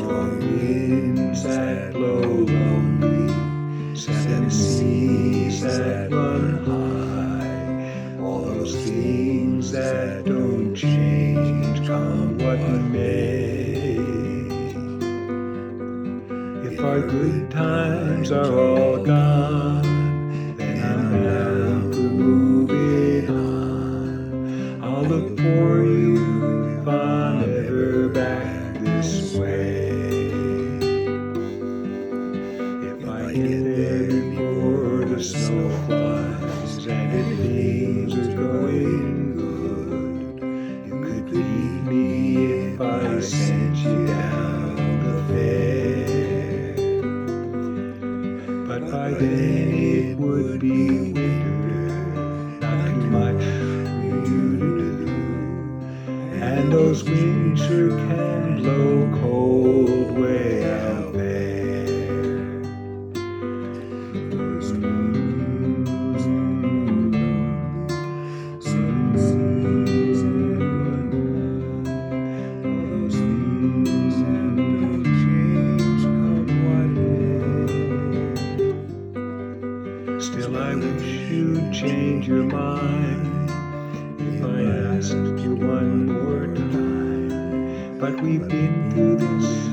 Storm winds that blow lonely, seven seas that run high, all those things that don't change, come what may. If our good times are all gone, then I'm down for moving on. I'll look for you if I'm ever back this way. If I get there before the snow flies and if things are going good, you could leave me if I sent you down the fair. But by then it would be winter, not too much for you to do, and those winds sure can blow cold way out there. Still I wish you'd change your mind if I asked you one more time. But we've been through this